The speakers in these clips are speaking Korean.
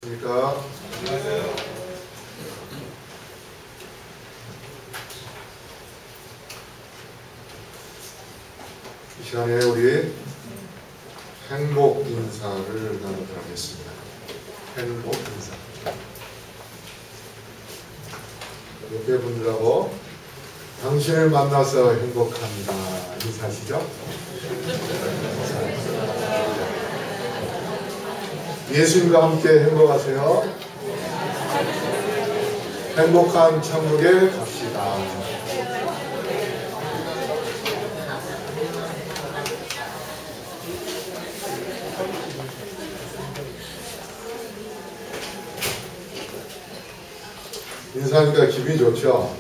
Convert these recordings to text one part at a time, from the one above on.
그러니까 이 시간에 우리 행복 인사를 나누도록 하겠습니다. 행복 인사. 옆에 분들하고 당신을 만나서 행복합니다. 인사하시죠? 예수님과 함께 행복하세요. 행복한 천국에 갑시다. 인사하니까 기분이 좋죠?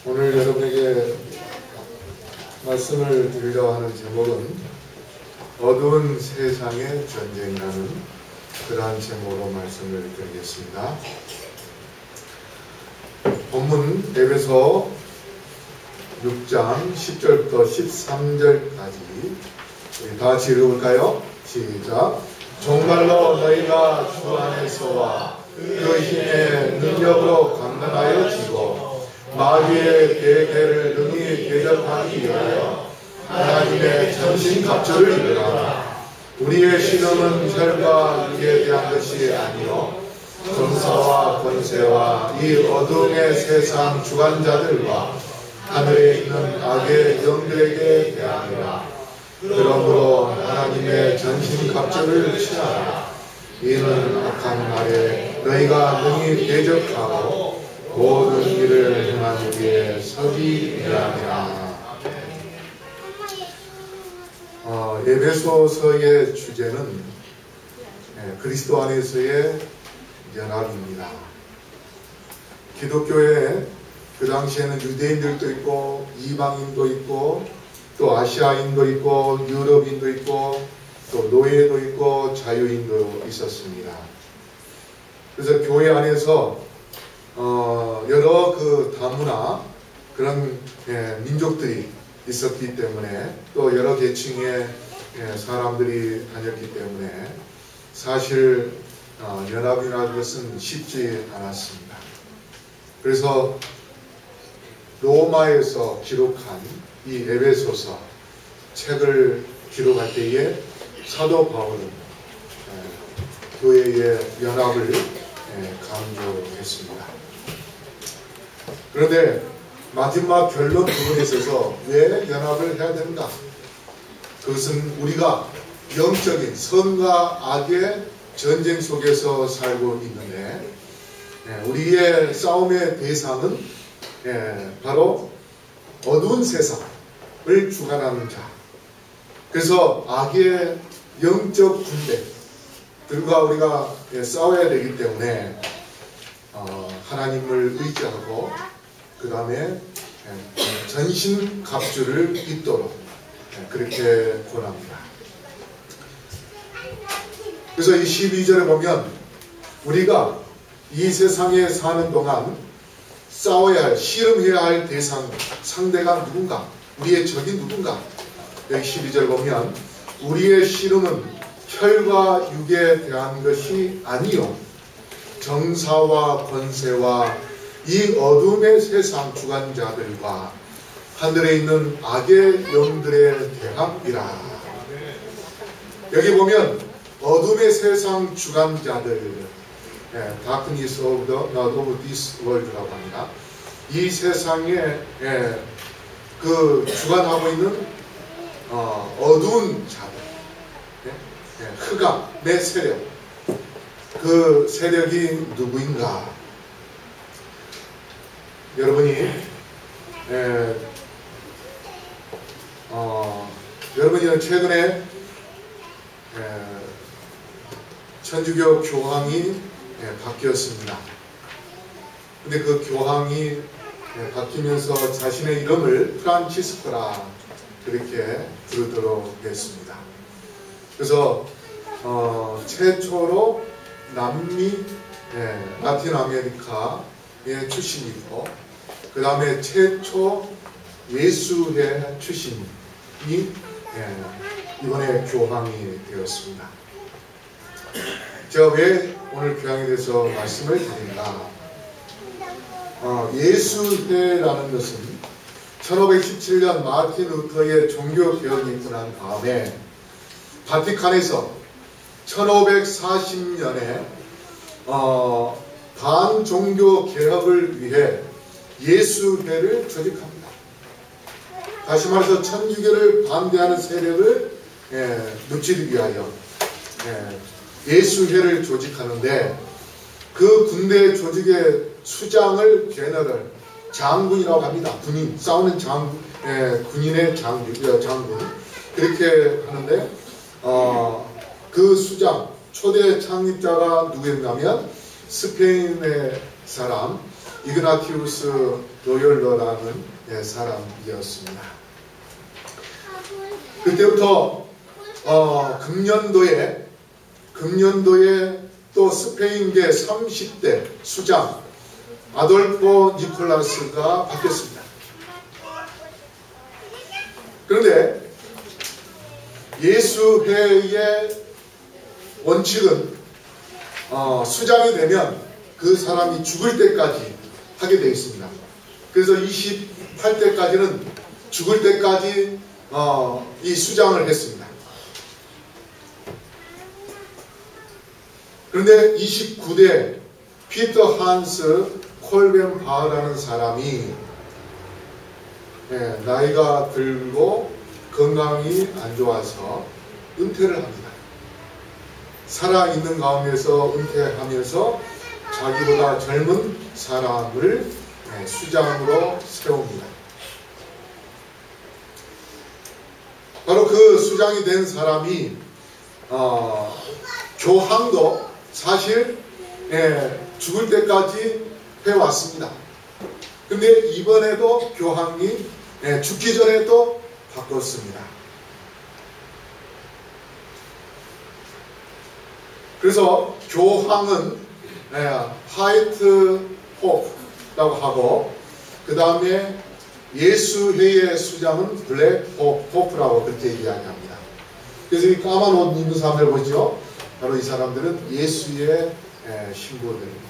오늘 여러분에게 말씀을 드리려고 하는 제목은 어두운 세상의 전쟁이라는 그러한 제목으로 말씀을 드리겠습니다. 본문 에베소 6장 10절부터 13절까지 우리 다 같이 읽어볼까요? 시작. 정말로 너희가 주 안에서와 그 힘의 능력으로 강건하여 지고 마귀의 계계를 능히 대적하기 위하여 하나님의 전신갑주를 입으라. 우리의 신음은 혈과 육에 대한 것이 아니요 정사와 권세와 이 어둠의 세상 주관자들과 하늘에 있는 악의 영들에게 대하니라. 그러므로 하나님의 전신갑주를 취하라. 이는 악한 날에 너희가 능히 대적하고 모든 일을 행하기 위해 서기 위함이라. 에베소서의 주제는 그리스도 안에서의 연합입니다. 기독교에 그 당시에는 유대인들도 있고 이방인도 있고 또 아시아인도 있고 유럽인도 있고 또 노예도 있고 자유인도 있었습니다. 그래서 교회 안에서 여러 그 다문화 그런 민족들이 있었기 때문에 또 여러 계층의 사람들이 다녔기 때문에 사실 연합이라는 것은 쉽지 않았습니다. 그래서 로마에서 기록한 이 에베소서 책을 기록할 때에 사도 바울은 교회의 연합을 강조했습니다. 그런데 마지막 결론 부분에 있어서 왜 연합을 해야 되는가? 그것은 우리가 영적인 선과 악의 전쟁 속에서 살고 있는데 우리의 싸움의 대상은 바로 어두운 세상을 주관하는 자. 그래서 악의 영적 군대들과 우리가 싸워야 되기 때문에 하나님을 의지하고 그 다음에 전신갑주를 입도록 그렇게 권합니다. 그래서 이 12절에 보면 우리가 이 세상에 사는 동안 싸워야 할, 씨름해야 할 대상, 상대가 누군가, 우리의 적이 누군가. 여기 12절 보면 우리의 씨름은 혈과 육에 대한 것이 아니요 정사와 권세와 이 어둠의 세상 주관자들과 하늘에 있는 악의 영들에 대함이라. 여기 보면 어둠의 세상 주관자들, darkness of this world라고 합니다. 이 세상에 그 주관하고 있는 어두운 자들, 흑암의 세력, 그 세력이 누구인가? 여러분이 최근에 천주교 교황이 바뀌었습니다. 근데 그 교황이 바뀌면서 자신의 이름을 프란치스코라 그렇게 부르도록 했습니다. 그래서 최초로 남미 라틴 아메리카의 출신이고 그 다음에 최초 예수의 출신이 이번에 교황이 되었습니다. 제가 왜 오늘 교황에 대해서 말씀을 드린가? 예수회라는 것은 1517년 마틴 루터의 종교개혁이 일어난 다음에 바티칸에서 1540년에 반종교개혁을 위해 예수회를 조직합니다. 다시 말해서 천주교를 반대하는 세력을 무찌르기 위하여 예수회를 조직하는데, 그 군대 조직의 수장을 제너럴, 장군이라고 합니다. 군인, 싸우는 군인의 장군. 그렇게 하는데, 그 수장, 초대 창립자가 누구였냐면 스페인의 사람 이그나티우스 로열러라는 사람이었습니다. 그때부터 금년도에 또 스페인계 30대 수장 아돌포 니콜라스가 바뀌었습니다. 그런데 예수회의 원칙은 수장이 되면 그 사람이 죽을 때까지 하게 되어 있습니다. 그래서 28대까지는 죽을 때까지 이 수장을 했습니다. 그런데 29대 피터 한스 콜벤 바흐라는 사람이 나이가 들고 건강이 안 좋아서 은퇴를 합니다. 살아있는 가운데서 은퇴하면서 자기보다 젊은 사람을 수장으로 세웁니다. 바로 그 수장이 된 사람이 교황도 사실 죽을 때까지 해왔습니다. 근데 이번에도 교황이 죽기 전에도 바꿨습니다. 그래서 교황은 화이트 포프라고 하고, 그 다음에 예수회의 수장은 블랙 포프라고 그렇게 이야기합니다. 그래서 이 까만 옷 입는 사람들 보죠? 바로 이 사람들은 예수의 신부들입니다.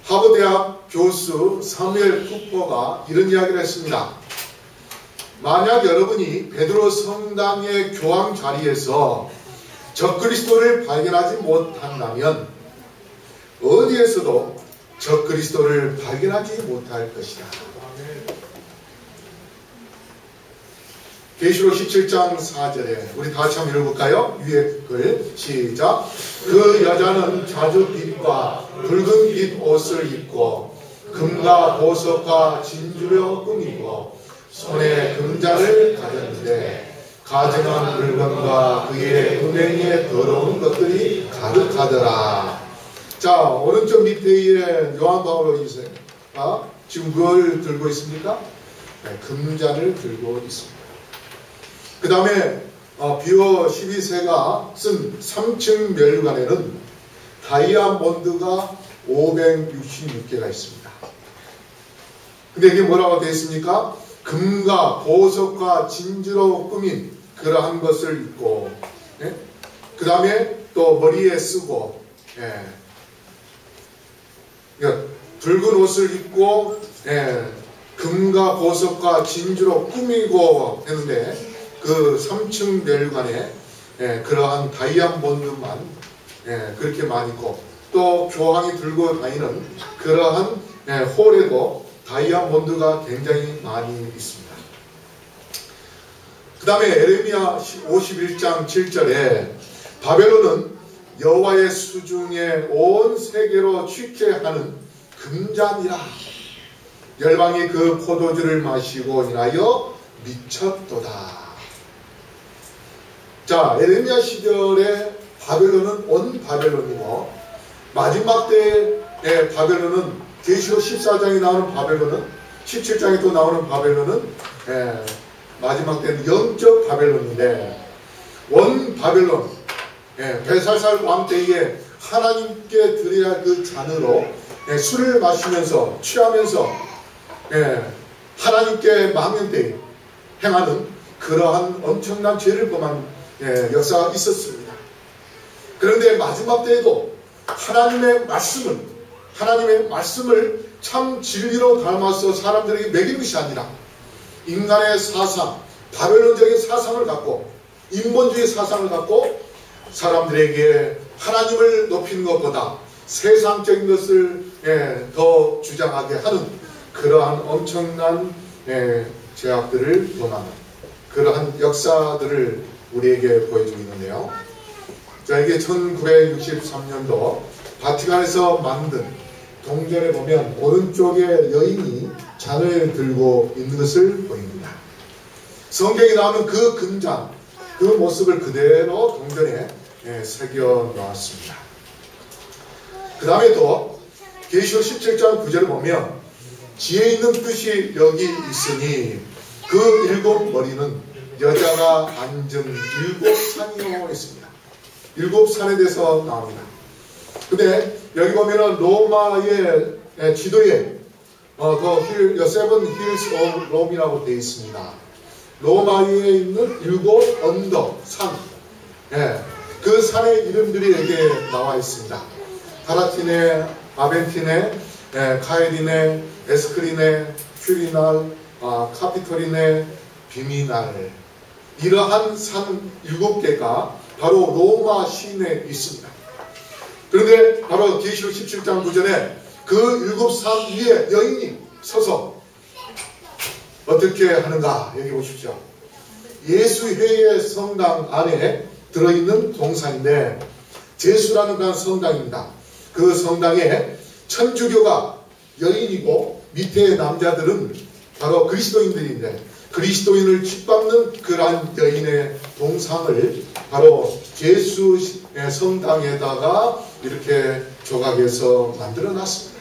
하버드대학 교수 사무엘 쿠퍼가 이런 이야기를 했습니다. 만약 여러분이 베드로 성당의 교황 자리에서 적그리스도를 발견하지 못한다면 어디에서도 적그리스도를 발견하지 못할 것이다. 계시록 17장 4절에 우리 다시 한번 읽어볼까요? 위에 글 시작. 그 여자는 자주빛과 붉은 빛 옷을 입고 금과 보석과 진주로 꾸미고 손에 금잔을 가졌는데 가증한 물건과 그의 은행에 더러운 것들이 가득하더라. 자, 오른쪽 밑에 요한 바오로 있어요. 지금 뭘 들고 있습니까? 금잔을 들고 있습니다. 그 다음에 비오 12세가 쓴 3층 멸관에는 다이아몬드가 566개가 있습니다. 근데 이게 뭐라고 되어 있습니까? 금과 보석과 진주로 꾸민 그러한 것을 입고, 그 다음에 또 머리에 쓰고, 그러니까 붉은 옷을 입고 금과 보석과 진주로 꾸미고 했는데, 그 3층 멸관에 그러한 다이아몬드만 그렇게 많이 있고, 또 교황이 들고 다니는 그러한 홀에도 다이아몬드가 굉장히 많이 있습니다. 그 다음에 에레미야 51장 7절에 바벨론은 여호와의 수중에 온 세계로 취케하는 금잔이라, 열방이 그 포도주를 마시고 인하여 미쳤도다. 자, 에레미야 시절에 바벨론은 온 바벨론이고, 마지막 때의 바벨론은 계시록 14장에 나오는 바벨론은, 17장에 또 나오는 바벨론은 마지막 때는 영적 바벨론인데, 원 바벨론, 벨사살 왕 때에 하나님께 드려야 할 그 잔으로 술을 마시면서 취하면서 하나님께 망령 때 행하는 그러한 엄청난 죄를 범한 역사가 있었습니다. 그런데 마지막 때에도 하나님의 말씀을 참 진리로 닮아서 사람들에게 먹이는 것이 아니라 인간의 사상, 바벨론적인 사상을 갖고 인본주의 사상을 갖고 사람들에게 하나님을 높이는 것보다 세상적인 것을 더 주장하게 하는 그러한 엄청난 죄악들을 범하는 그러한 역사들을 우리에게 보여주고 있는데요. 자, 이게 1963년도 바티칸에서 만든 동전에 보면 오른쪽에 여인이 잔을 들고 있는 것을 보입니다. 성경에 나오는 그 금장, 그 모습을 그대로 동전에 새겨 놓았습니다. 그 다음에 또 계시록 17장 9절을 보면 지혜 있는 뜻이 여기 있으니 그 일곱 머리는 여자가 앉은 일곱 산이라고 했습니다. 일곱 산에 대해서 나옵니다. 근데 여기 보면은 로마의 지도에 The Seven Hills of Rome이라고 되어 있습니다. 로마에 있는 일곱 언덕, 산, 그 산의 이름들이 여기에 나와 있습니다. 파라티네, 아벤티네, 카에리네, 에스크리네, 큐리날, 카피토리네, 비미날, 이러한 산 7개가 바로 로마 시내에 있습니다. 그런데 바로 계시록 17장 9절에 그 일곱 산 위에 여인이 서서 어떻게 하는가 여기 보십시오. 예수회의 성당 안에 들어있는 동산인데 제수라는 그런 성당입니다. 그 성당에 천주교가 여인이고 밑에 남자들은 바로 그리스도인들인데 그리스도인을 짓밟는 그러한 여인의 동상을 바로 제수 성당에다가 이렇게 조각해서 만들어 놨습니다.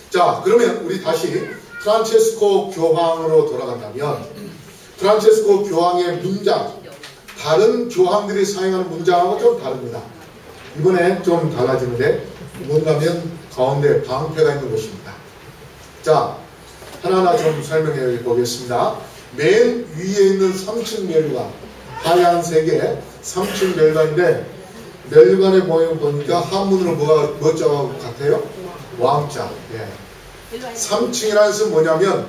자, 그러면 우리 다시 프란체스코 교황으로 돌아간다면 프란체스코 교황의 문장, 다른 교황들이 사용하는 문장하고 좀 다릅니다. 이번에 좀 달라지는데 뭔가면 가운데 방패가 있는 곳입니다. 자, 하나하나 좀 설명해 보겠습니다. 맨 위에 있는 3층 멸관, 하얀색의 3층 멸관인데 멸관의 모양 보니까 한문으로 뭐가 자 같아요? 왕자. 3층이라는 것은 뭐냐면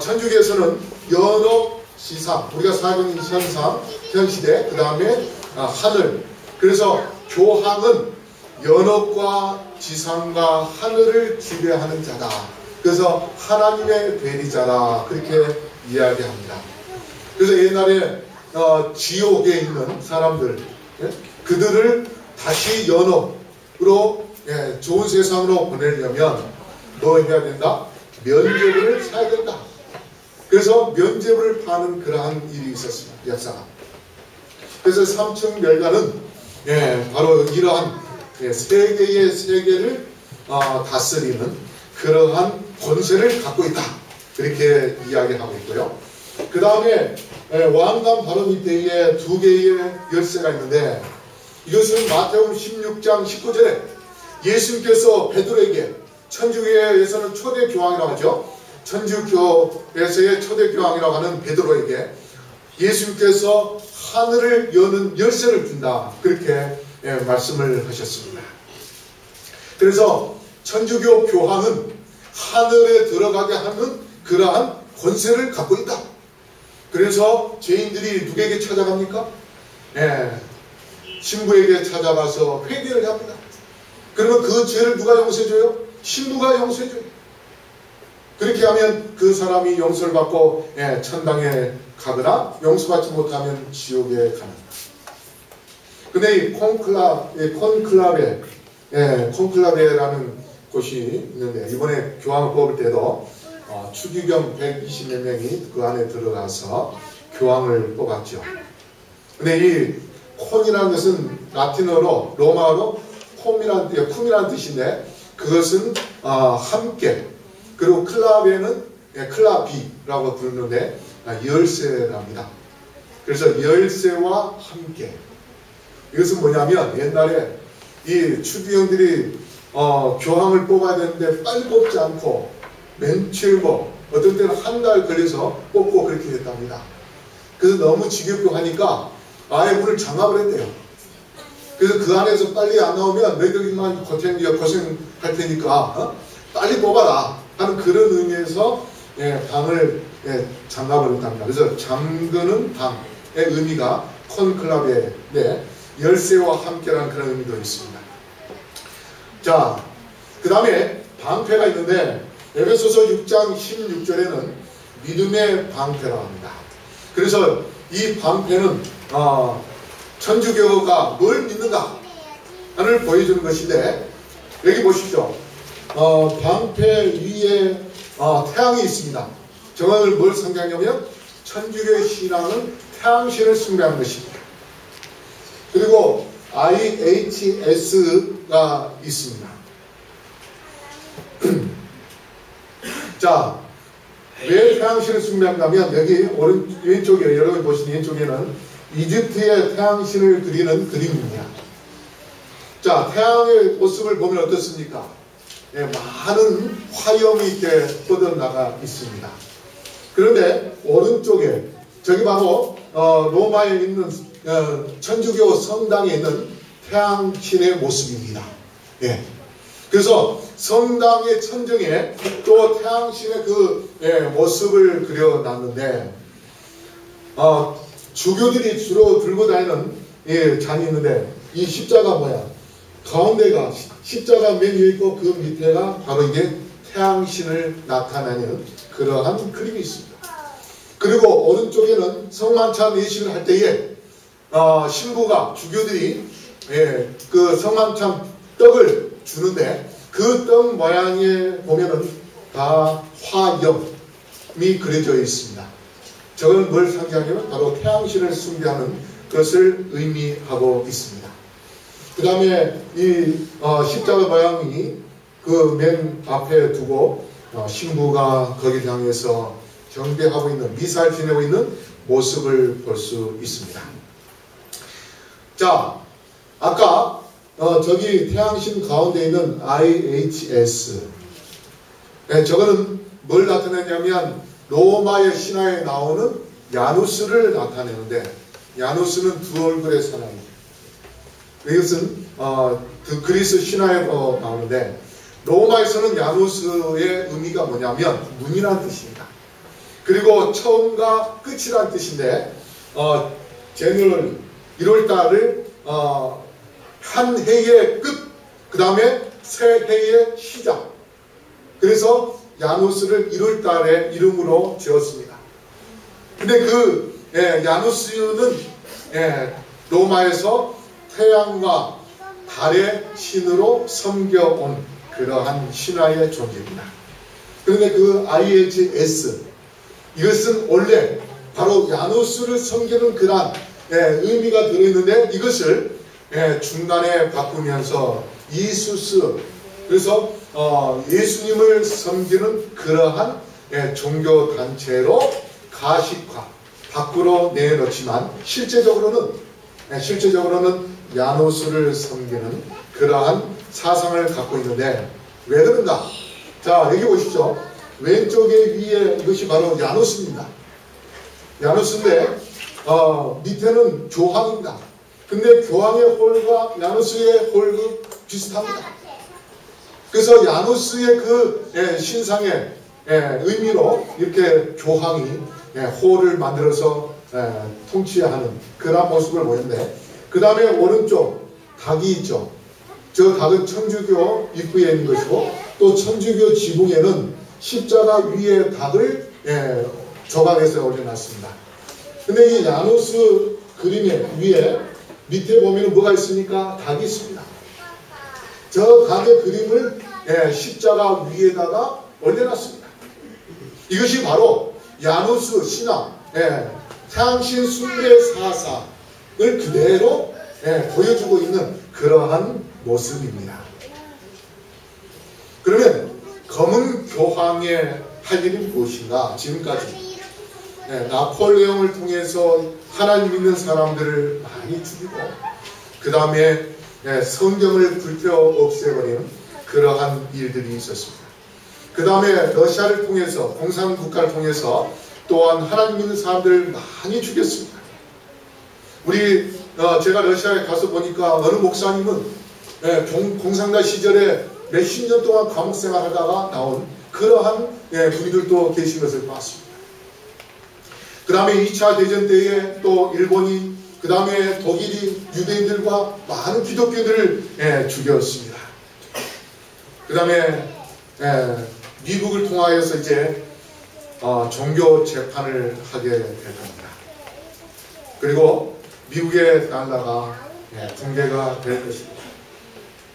천주교에서는 연옥 지상, 우리가 살고 있는 현상, 현시대, 그 다음에 하늘. 그래서 교황은 연옥과 지상과 하늘을 지배하는 자다. 그래서 하나님의 대리자라 그렇게 이야기합니다. 그래서 옛날에 지옥에 있는 사람들, 그들을 다시 연옥으로 좋은 세상으로 보내려면 뭐 해야 된다? 면죄부를 사야 된다. 그래서 면죄부를 파는 그러한 일이 있었습니다. 역사가. 그래서 3층 멸관은 바로 이러한 세계의 세계를 다스리는 그러한 권세를 갖고 있다. 그렇게 이야기하고 있고요. 그 다음에 왕관 바로 밑에 2개의 열쇠가 있는데 이것은 마태복음 16장 19절에 예수님께서 베드로에게 천주교에서는 초대 교황이라고 하죠. 천주교에서의 초대 교황이라고 하는 베드로에게 예수님께서 하늘을 여는 열쇠를 준다. 그렇게 말씀을 하셨습니다. 그래서 천주교 교황은 하늘에 들어가게 하는 그러한 권세를 갖고 있다. 그래서 죄인들이 누구에게 찾아갑니까? 신부에게 찾아가서 회개를 합니다. 그러면 그 죄를 누가 용서해줘요? 신부가 용서해줘요. 그렇게 하면 그 사람이 용서를 받고 천당에 가거나 용서받지 못하면 지옥에 가는. 근데 이 콘클라베라는 곳이 있는데 이번에 교황을 뽑을 때도 추기경 120몇 명이 그 안에 들어가서 교황을 뽑았죠. 근데 이 콘이라는 것은 라틴어로 로마어로 쿰이라는 뜻인데 그것은 함께, 그리고 클라베는 클라비라고 부르는데 열쇠랍니다. 그래서 열쇠와 함께. 이것은 뭐냐면 옛날에 이 추기경들이 교황을 뽑아야 되는데 빨리 뽑지 않고 맨 최고 어떤 때는 한 달 걸려서 뽑고 그렇게 됐답니다. 그래서 너무 지겹고 하니까 아예 문을 장악을 했대요. 그래서 그 안에서 빨리 안 나오면 너희들만 고생할 테니까 빨리 뽑아라 하는 그런 의미에서 방을 장악을 했답니다. 그래서 잠그는 방의 의미가 콘클라베의 열쇠와 함께라는 그런 의미도 있습니다. 자, 그 다음에 방패가 있는데 에베소서 6장 16절에는 믿음의 방패라고 합니다. 그래서 이 방패는 천주교가 뭘 믿는가 를 보여주는 것인데, 여기 보십시오. 방패 위에 태양이 있습니다. 저걸 뭘 상징하냐면 천주교의 신앙은 태양신을 숭배하는 것입니다. 그리고 IHS가 있습니다. 자, 왜 태양신을 숭배한다면 여기 왼쪽에, 여러분이 보시는 왼쪽에는 이집트의 태양신을 그리는 그림입니다. 자, 태양의 모습을 보면 어떻습니까? 많은 화염이 이렇게 뻗어나가 있습니다. 그런데 오른쪽에 저기 바로 로마에 있는 천주교 성당에 있는 태양신의 모습입니다. 그래서 성당의 천정에 또 태양신의 그 모습을 그려놨는데, 주교들이 주로 들고 다니는 잔이 있는데, 이 십자가 모양 가운데가 십자가 맨 위에 있고 그 밑에가 바로 이게 태양신을 나타내는 그러한 그림이 있습니다. 그리고 오른쪽에는 성만찬 예식을 할 때에 신부가, 주교들이 그 성만찬 떡을 주는데 그 떡 모양에 보면은 다 화염이 그려져 있습니다. 저건 뭘 상징하냐면 바로 태양신을 숭배하는 것을 의미하고 있습니다. 그 다음에 이 십자가 모양이 그 맨 앞에 두고 신부가 거기를 향해서 경배하고 있는, 미사를 지내고 있는 모습을 볼 수 있습니다. 자, 아까 저기 태양신 가운데 있는 IHS, 저거는 뭘 나타내냐면 로마의 신화에 나오는 야누스를 나타내는데, 야누스는 두 얼굴의 사람입니다. 이것은 그 그리스 신화에 나오는데, 로마에서는 야누스의 의미가 뭐냐면 문이라는 뜻입니다. 그리고 처음과 끝이라는 뜻인데, 제너럴 1월달을 한 해의 끝, 그 다음에 새 해의 시작. 그래서 야누스를 1월달의 이름으로 지었습니다. 근데 그 야누스는 로마에서 태양과 달의 신으로 섬겨온 그러한 신화의 존재입니다. 그런데 그 IHS, 이것은 원래 바로 야누스를 섬기는 그런 의미가 들어있는데, 이것을 중간에 바꾸면서 이수스, 그래서 예수님을 섬기는 그러한 종교단체로 가식화, 밖으로 내놓지만 실제적으로는 야누스를 섬기는 그러한 사상을 갖고 있는데, 왜 그런가? 자, 여기 보십시오. 왼쪽에 위에 이것이 바로 야누스입니다. 야누스인데 밑에는 교황입니다. 근데 교황의 홀과 야누스의 홀이 비슷합니다. 그래서 야누스의 그 신상의 의미로 이렇게 교황이 홀을 만들어서 통치하는 그런 모습을 보였는데, 그 다음에 오른쪽 닭이 있죠. 저 닭은 천주교 입구에 있는 것이고, 또 천주교 지붕에는 십자가 위에 닭을 조각해서 올려놨습니다. 근데 이 야누스 그림의 위에 밑에 보면 뭐가 있습니까? 닭이 있습니다. 저 닭의 그림을 십자가 위에다가 올려놨습니다. 이것이 바로 야누스 신화, 태양신 숭배 사상을 그대로 보여주고 있는 그러한 모습입니다. 그러면 검은 교황의 할 일이 무엇인가? 지금까지 나폴레옹을 통해서 하나님 믿는 사람들을 많이 죽이고, 그 다음에 성경을 불태워 없애버리는 그러한 일들이 있었습니다. 그 다음에 러시아를 통해서, 공산국가를 통해서 또한 하나님 믿는 사람들 많이 죽였습니다. 제가 러시아에 가서 보니까 어느 목사님은 공산당 시절에 몇십 년 동안 감옥 생활하다가 나온 그러한 분들도 계신 것을 봤습니다. 그 다음에 2차 대전 때에 또 일본이, 그 다음에 독일이 유대인들과 많은 기독교인들을 죽였습니다. 그 다음에 미국을 통하여서 이제 종교 재판을 하게 될 겁니다. 그리고 미국의 달러가 붕괴가 될 것입니다.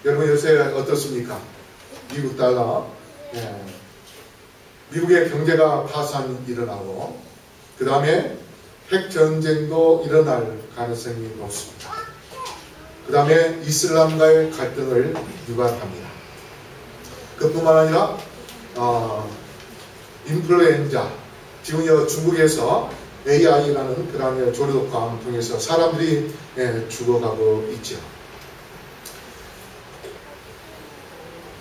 여러분 요새 어떻습니까? 미국 달러, 미국의 경제가 파산이 일어나고, 그 다음에 핵전쟁도 일어날 가능성이 높습니다. 그 다음에 이슬람과의 갈등을 유발합니다. 그뿐만 아니라 인플루엔자, 지금 중국에서 AI라는 그런 조류독감을 통해서 사람들이 죽어가고 있죠.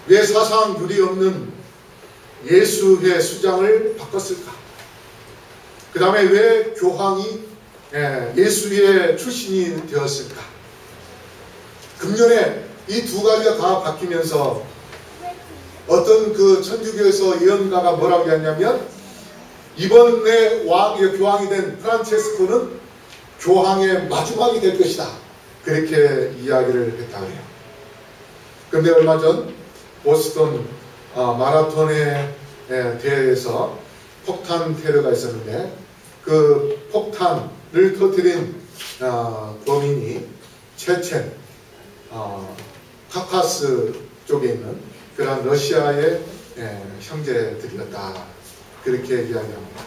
왜 사상 유리 없는 예수의 수장을 바꿨을까? 그 다음에 왜 교황이 예수의 출신이 되었을까? 금년에 이 두 가지가 다 바뀌면서 어떤 그 천주교에서 예언가가 뭐라고 했냐면, 이번에 교황이 된 프란체스코는 교황의 마지막이 될 것이다, 그렇게 이야기를 했다고 해요. 그런데 얼마 전 보스턴 마라톤의 대회에서 폭탄 테러가 있었는데, 그 폭탄을 터뜨린 범인이 체첸, 카카스 쪽에 있는 그런 러시아의 형제들이었다, 그렇게 이야기합니다.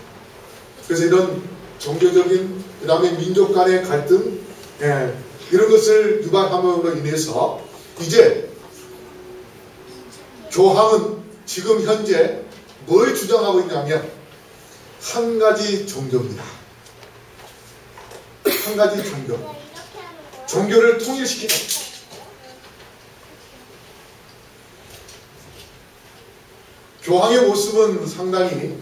그래서 이런 종교적인, 그 다음에 민족 간의 갈등, 이런 것을 유발함으로 인해서 이제 교황은 지금 현재 뭘 주장하고 있냐면 한 가지 종교입니다. 한 가지 종교. 종교를 통일시키는, 교황의 모습은 상당히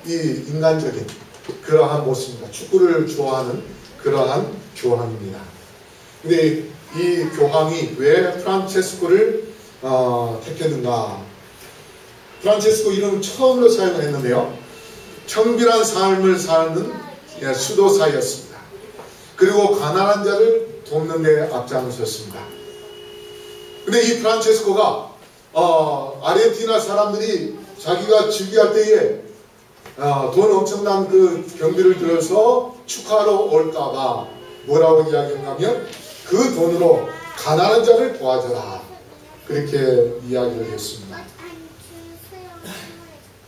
이 인간적인 그러한 모습입니다. 축구를 좋아하는 그러한 교황입니다. 근데 이 교황이 왜 프란체스코를 택했는가? 프란체스코 이름은 처음으로 사용을 했는데요, 청결한 삶을 사는 수도사였습니다. 그리고 가난한 자를 돕는 데 앞장섰습니다. 근데 이 프란체스코가 아르헨티나 사람들이 자기가 즉위할 때에 돈 엄청난 그 경비를 들여서 축하하러 올까봐 뭐라고 이야기했냐면, 그 돈으로 가난한 자를 도와줘라, 그렇게 이야기를 했습니다.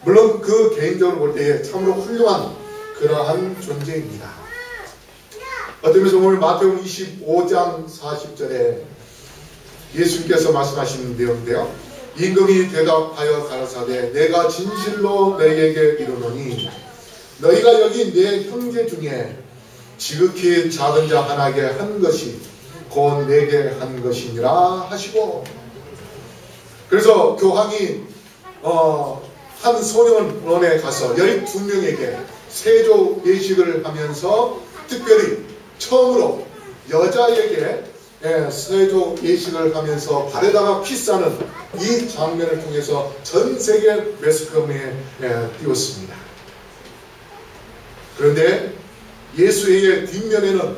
물론 그 개인적으로 볼 때에 참으로 훌륭한 그러한 존재입니다. 어떤 면에서 오늘 마태복음 25장 40절에 예수님께서 말씀하신 내용인데요, 임금이 대답하여 가라사대 내가 진실로 너희에게 이르노니 너희가 여기 내 형제 중에 지극히 작은 자 하나에게 한 것이 곧 내게 한 것이니라 하시고, 그래서 교황이 한 소년원에 가서 12명에게 세조 예식을 하면서 특별히 처음으로 여자에게 세조 예식을 하면서 발에다가 키스하는 이 장면을 통해서 전 세계 매스컴에 띄웠습니다. 그런데 예수의 뒷면에는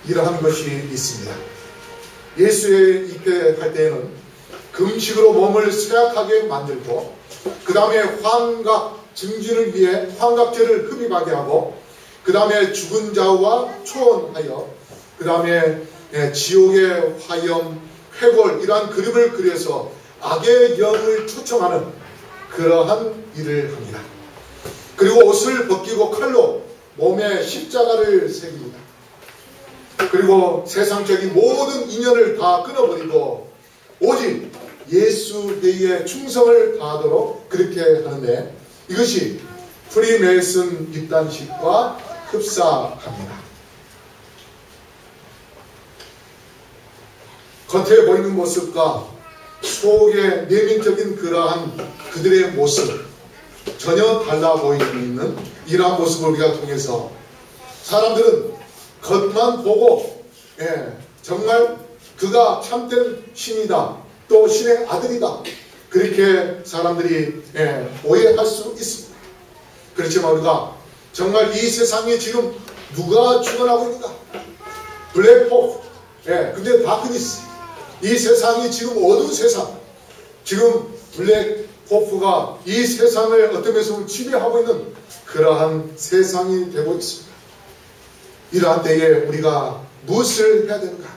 이러한 것이 있습니다. 예수의 입회할 때에는 금식으로 몸을 쇠약하게 만들고, 그 다음에 환각 증진을 위해 환각제를 흡입하게 하고, 그 다음에 죽은 자와 초원하여, 그 다음에 지옥의 화염, 회골, 이러한 그림을 그려서 악의 영을 초청하는 그러한 일을 합니다. 그리고 옷을 벗기고 칼로 몸에 십자가를 새깁니다. 그리고 세상적인 모든 인연을 다 끊어버리고 오직 예수의 충성을 다하도록 그렇게 하는데, 이것이 프리메이슨 입단식과 흡사합니다. 겉에 보이는 모습과 속의 내면적인 그러한 그들의 모습, 전혀 달라 보이는 이러한 모습을 우리가 통해서 사람들은 겉만 보고 정말 그가 참된 신이다, 또 신의 아들이다, 그렇게 사람들이 오해할 수 있습니다. 그렇지만 우리가 정말 이 세상에 지금 누가 주관하고 있는가? 블랙호프, 근데 다크니스, 이 세상이 지금 어두운 세상, 지금 블랙호프가 이 세상을 어떤 면에서 지배하고 있는 그러한 세상이 되고 있습니다. 이러한 때에 우리가 무엇을 해야 되는가?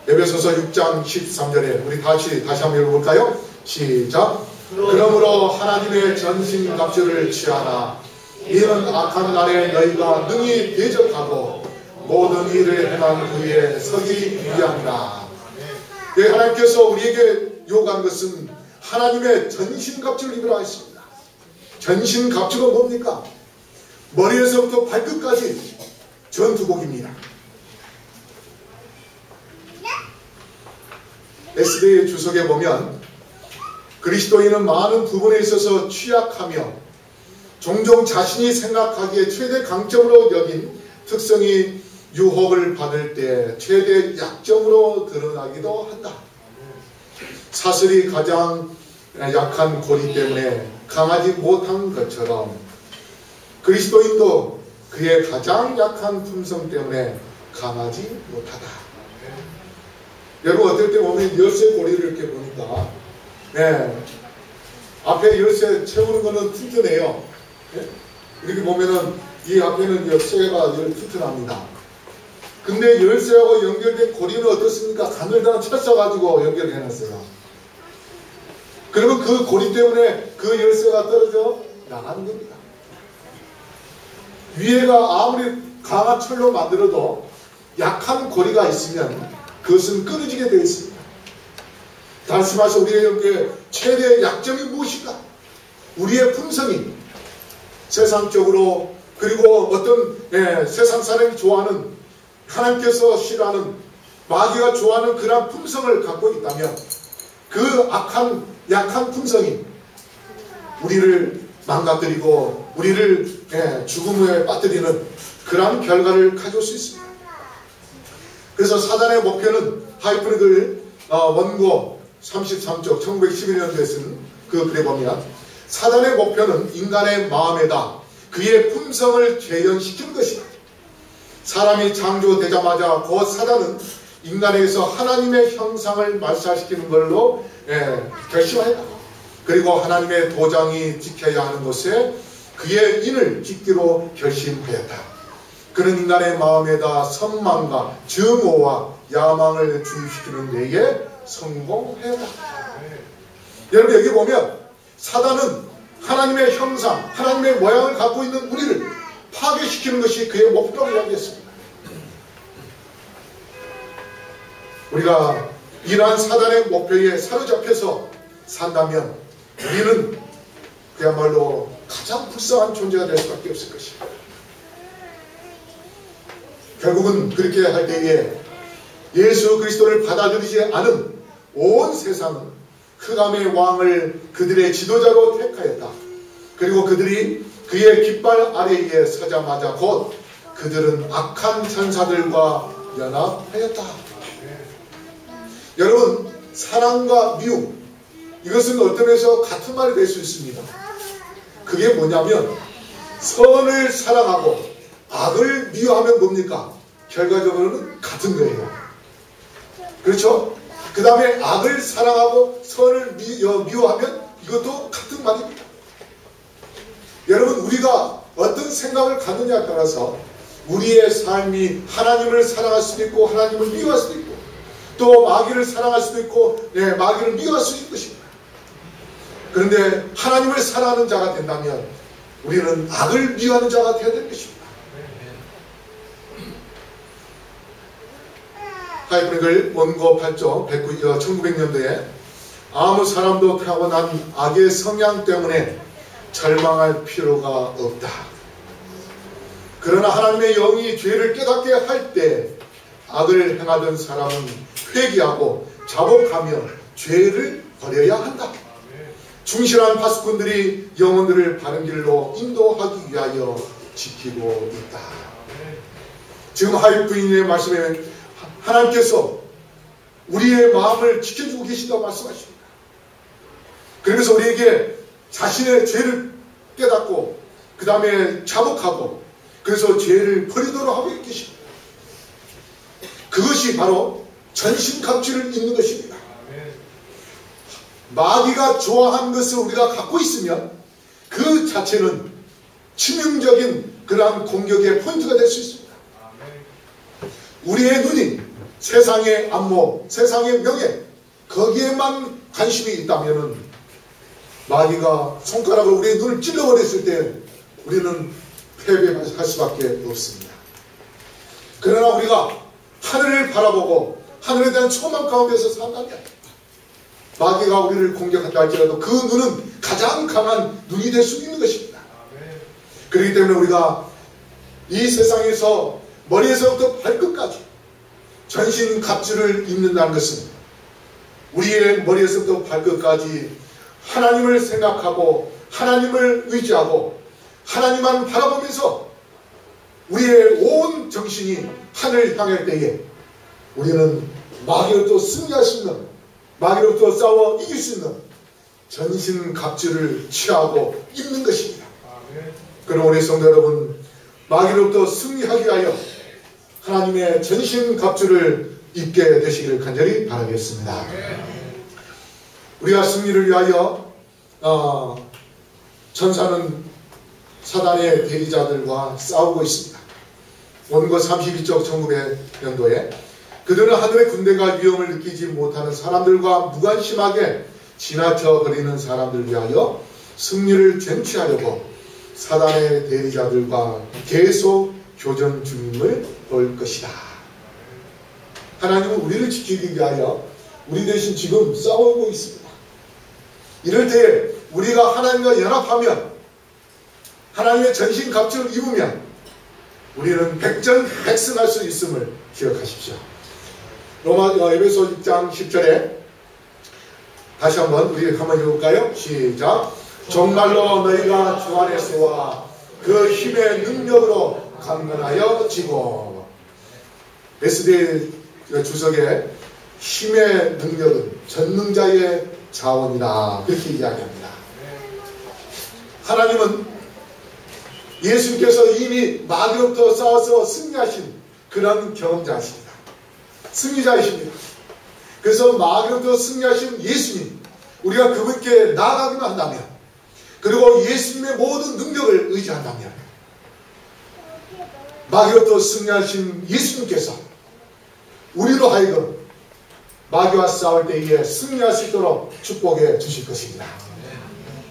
에베소서 6장 13절에 우리 다시 한번 읽어볼까요? 시작. 그러므로 하나님의 전신갑주를 취하라. 이는 악한 날에 너희가 능히 대적하고 모든 일을 행한 후에 서기 위함이라. 하나님께서 우리에게 요구한 것은 하나님의 전신갑주를 입으라 했습니다. 전신갑주가 뭡니까? 머리에서부터 발끝까지 전투복입니다. 에스더의 주석에 보면 그리스도인은 많은 부분에 있어서 취약하며 종종 자신이 생각하기에 최대 강점으로 여긴 특성이 유혹을 받을 때 최대 약점으로 드러나기도 한다. 사슬이 가장 약한 고리 때문에 강하지 못한 것처럼 그리스도인도 그의 가장 약한 품성 때문에 강하지 못하다. 여러분 어떨 때 보면 열쇠 고리를 이렇게 보니까 앞에 열쇠 채우는 거는 튼튼해요. 이렇게 보면은 이 앞에는 열쇠가 튼튼합니다. 근데 열쇠하고 연결된 고리는 어떻습니까? 가늘다란 철사 가지고 연결해놨어요. 그러면 그 고리 때문에 그 열쇠가 떨어져 나가는 겁니다. 위에가 아무리 강한 철로 만들어도 약한 고리가 있으면 그것은 끊어지게 되어 있습니다. 다시 말해서 우리에게 최대의 약점이 무엇인가? 우리의 품성이 세상적으로, 그리고 어떤 세상 사람이 좋아하는, 하나님께서 싫어하는, 마귀가 좋아하는 그러한 품성을 갖고 있다면 그 약한 품성이 우리를 망가뜨리고 우리를 죽음에 빠뜨리는 그러한 결과를 가져올 수 있습니다. 그래서 사단의 목표는 하이프릭을 원고 33쪽 1911년도에 쓴 그 글에 보면 사단의 목표는 인간의 마음에다 그의 품성을 재현시키는 것이다. 사람이 창조되자마자 곧 사단은 인간에게서 하나님의 형상을 말살시키는 걸로 결심하였다. 그리고 하나님의 도장이 지켜야 하는 곳에 그의 인을 짓기로 결심하였다. 그는 인간의 마음에다 선망과 증오와 야망을 주입시키는 데에 성공하였다. 여러분 여기 보면 사단은 하나님의 형상, 하나님의 모양을 갖고 있는 우리를 파괴시키는 것이 그의 목표라고 이야기했습니다. 우리가 이러한 사단의 목표에 사로잡혀서 산다면 우리는 그야말로 가장 불쌍한 존재가 될 수밖에 없을 것입니다. 결국은 그렇게 할 때에 예수 그리스도를 받아들이지 않은 온 세상은 흑암의 왕을 그들의 지도자로 택하였다. 그리고 그들이 그의 깃발 아래에 서자마자 곧 그들은 악한 천사들과 연합하였다. 여러분, 사랑과 미움, 이것은 어떤 면에서 같은 말이 될 수 있습니다. 그게 뭐냐면 선을 사랑하고 악을 미워하면 뭡니까? 결과적으로는 같은 거예요. 그렇죠? 그 다음에 악을 사랑하고 선을 미워하면 이것도 같은 말입니다. 여러분, 우리가 어떤 생각을 갖느냐에 따라서 우리의 삶이 하나님을 사랑할 수도 있고 하나님을 미워할 수도 있고 또 마귀를 사랑할 수도 있고 마귀를 미워할 수 있는 것입니다. 그런데 하나님을 사랑하는 자가 된다면 우리는 악을 미워하는 자가 되어야 될 것입니다. 하이프릭을 원고 8조 1900년도에 아무 사람도 타고난 악의 성향 때문에 절망할 필요가 없다. 그러나 하나님의 영이 죄를 깨닫게 할 때 악을 행하던 사람은 회개하고 자복하며 죄를 버려야 한다. 충실한 파수꾼들이 영혼들을 바른 길로 인도하기 위하여 지키고 있다. 지금 하입 부인의 말씀에 하나님께서 우리의 마음을 지켜주고 계신다고 말씀하십니다. 그러면서 우리에게 자신의 죄를 깨닫고 그 다음에 자복하고 그래서 죄를 버리도록 하고 계십니다. 그것이 바로 전신갑주를 입는 것입니다. 마귀가 좋아하는 것을 우리가 갖고 있으면 그 자체는 치명적인 그러한 공격의 포인트가 될 수 있습니다. 우리의 눈이 세상의 안목, 세상의 명예 거기에만 관심이 있다면 마귀가 손가락으로 우리의 눈을 찔러버렸을 때 우리는 패배할 수밖에 없습니다. 그러나 우리가 하늘을 바라보고 하늘에 대한 소망 가운데서 산다면 마귀가 우리를 공격한다 할지라도 그 눈은 가장 강한 눈이 될 수 있는 것입니다. 그렇기 때문에 우리가 이 세상에서 머리에서부터 발끝까지 전신 갑주를 입는다는 것은 우리의 머리에서부터 발끝까지 하나님을 생각하고 하나님을 의지하고 하나님만 바라보면서 우리의 온 정신이 하늘을 향할 때에 우리는 마귀로부터 승리할 수 있는, 마귀로부터 싸워 이길 수 있는 전신 갑주를 취하고 입는 것입니다. 그럼 우리 성도 여러분, 마귀로부터 승리하기 위하여 하나님의 전신 갑주를 입게 되시기를 간절히 바라겠습니다. 우리가 승리를 위하여 천사는 사단의 대리자들과 싸우고 있습니다. 원고 32쪽 1900년도에 그들은 하늘의 군대가 위험을 느끼지 못하는 사람들과 무관심하게 지나쳐 버리는 사람들을 위하여 승리를 쟁취하려고 사단의 대리자들과 계속 교전 중임을 볼 것이다. 하나님은 우리를 지키기 위하여 우리 대신 지금 싸우고 있습니다. 이럴 때에 우리가 하나님과 연합하면 하나님의 전신 갑주를 입으면 우리는 백전백승할 수 있음을 기억하십시오. 에베소 6장 10절에 다시 한번 우리 한번 읽어볼까요? 시작. 정말로 너희가 주 안에서와 그 힘의 능력으로 강건하여 지고. 메시지 주석에 힘의 능력은 전능자의 자원이다. 그렇게 이야기합니다. 하나님은 예수님께서 이미 마귀로부터 싸워서 승리하신 그런 경험자이십니다. 승리자이십니다. 그래서 마귀로부터 승리하신 예수님, 우리가 그분께 나아가기만 한다면, 그리고 예수님의 모든 능력을 의지한다면 마귀로부터 승리하신 예수님께서 우리로 하여금 마귀와 싸울 때에 승리할 수 있도록 축복해 주실 것입니다.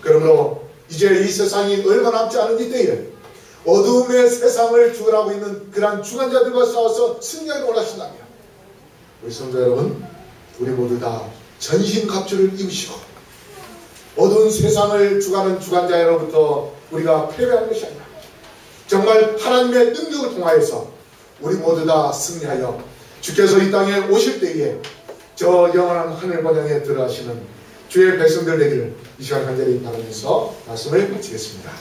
그러므로 이제 이 세상이 얼마 남지 않은 이때에 어두움의 세상을 주관하고 있는 그러한 주관자들과 싸워서 승리하기를 원하신다면 우리 성도 여러분, 우리 모두 다 전신갑주를 입으시고 어두운 세상을 주관하는 주관자로부터 우리가 패배하는 것이 아니라 정말 하나님의 능력을 통하여서 우리 모두 다 승리하여 주께서 이 땅에 오실 때에 저 영원한 하늘 번영에 들어가시는 주의 백성들 되기를 이 시간 간절히 바라면서 말씀을 마치겠습니다.